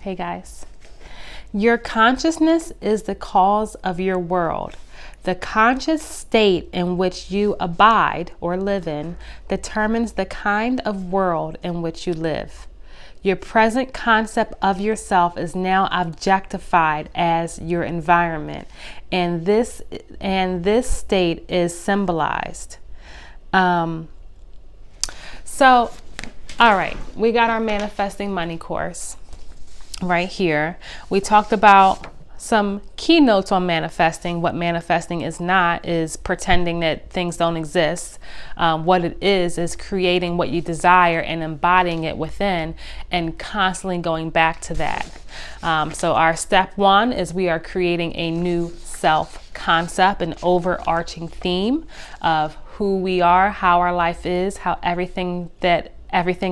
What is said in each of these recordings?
Hey guys. Your consciousness is the cause of your world. The conscious state in which you abide or live in determines the kind of world in which you live. Your present concept of yourself is now objectified as your environment, and this state is symbolized. All right, we got our manifesting money course right here. We talked about some keynotes on manifesting. What manifesting is not is pretending that things don't exist. What it is creating what you desire and embodying it within and constantly going back to that. So our step one is we are creating a new self concept, an overarching theme of who we are, how our life is, how everything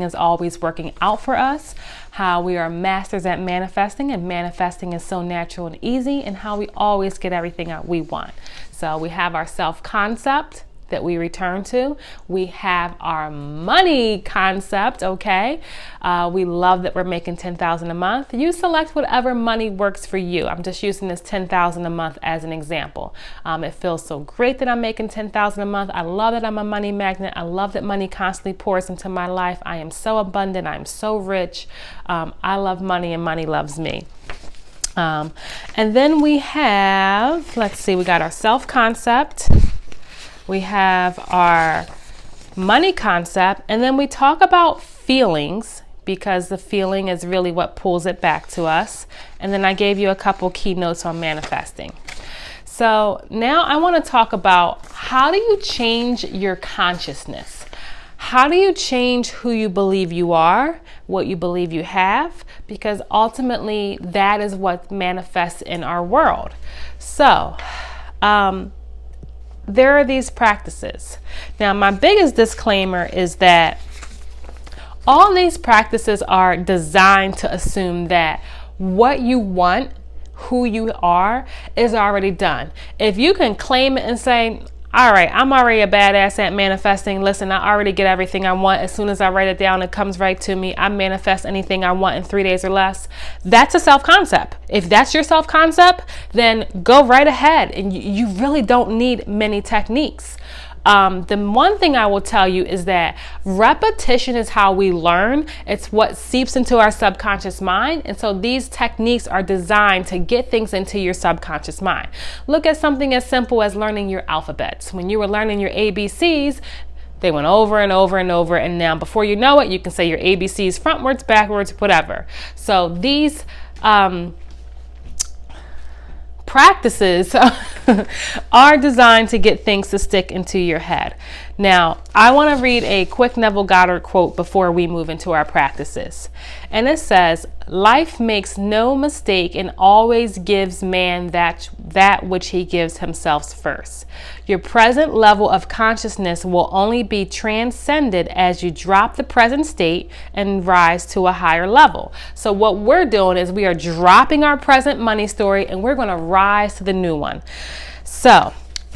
is always working out for us, how we are masters at manifesting, and manifesting is so natural and easy, and how we always get everything that we want. So we have our self-concept that we return to. We have our money concept, okay? We love that we're making $10,000 a month. You select whatever money works for you. I'm just using this $10,000 a month as an example. It feels so great that I'm making $10,000 a month. I love that I'm a money magnet. I love that money constantly pours into my life. I am so abundant. I'm so rich. I love money and money loves me. And then we have, we got our self-concept. We have our money concept, and then we talk about feelings because the feeling is really what pulls it back to us. And then I gave you a couple keynotes on manifesting. So now I want to talk about how do you change your consciousness? How do you change who you believe you are, what you believe you have? Because ultimately that is what manifests in our world. So, there are these practices. Now, my biggest disclaimer is that all these practices are designed to assume that what you want, who you are, is already done. If you can claim it and say, all right, I'm already a badass at manifesting. Listen, I already get everything I want. As soon as I write it down, it comes right to me. I manifest anything I want in 3 days or less. That's a self-concept. If that's your self-concept, then go right ahead. And you really don't need many techniques. The one thing I will tell you is that repetition is how we learn. It's what seeps into our subconscious mind. And so these techniques are designed to get things into your subconscious mind. Look at something as simple as learning your alphabets. When you were learning your ABCs, they went over and over and over. And now before you know it, you can say your ABCs frontwards, backwards, whatever. So these practices are designed to get things to stick into your head. Now, I want to read a quick Neville Goddard quote before we move into our practices. And it says, "Life makes no mistake and always gives man that which he gives himself first. Your present level of consciousness will only be transcended as you drop the present state and rise to a higher level." So what we're doing is we are dropping our present money story and we're going to rise to the new one. So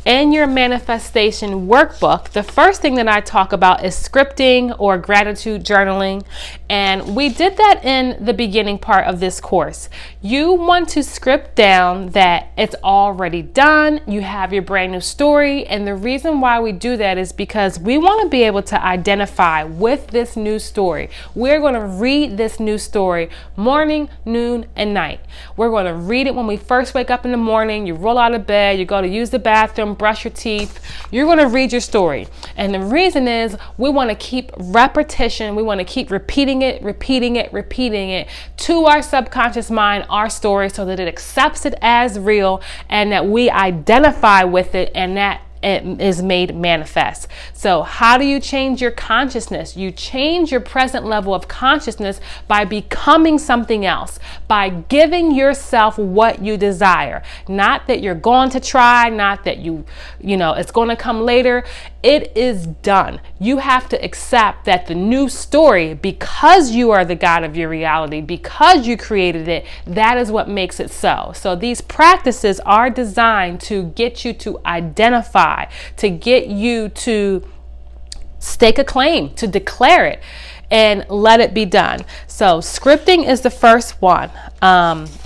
in your manifestation workbook, the first thing that I talk about is scripting or gratitude journaling. And we did that in the beginning part of this course. You want to script down that it's already done. You have your brand new story. And the reason why we do that is because we want to be able to identify with this new story. We're going to read this new story morning, noon, and night. We're going to read it when we first wake up in the morning. You roll out of bed, you go to use the bathroom, brush your teeth. You're going to read your story. And the reason is we want to keep repetition. We want to keep repeating it to our subconscious mind, our story, so that it accepts it as real and that we identify with it and that it is made manifest. So how do you change your consciousness? You change your present level of consciousness by becoming something else, by giving yourself what you desire. Not that you're going to try, not that it's going to come later. It is done. You have to accept that the new story, because you are the God of your reality, because you created it, that is what makes it so. So these practices are designed to get you to identify, to get you to stake a claim, to declare it. and let it be done. So scripting is the first one.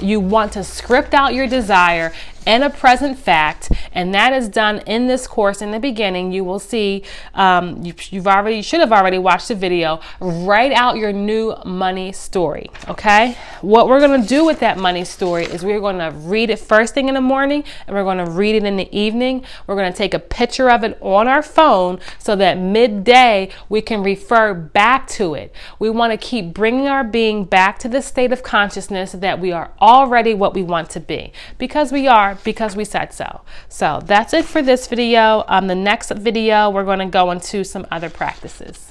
You want to script out your desire and a present fact, and that is done in this course. In the beginning, you will see, you should have already watched the video. Write out your new money story, okay? What we're gonna do with that money story is we're gonna read it first thing in the morning, and we're gonna read it in the evening. We're gonna take a picture of it on our phone so that midday we can refer back to it. We wanna keep bringing our being back to the state of consciousness that we are already what we want to be, because we are, because we said so. So that's it for this video. The next video, we're going to go into some other practices.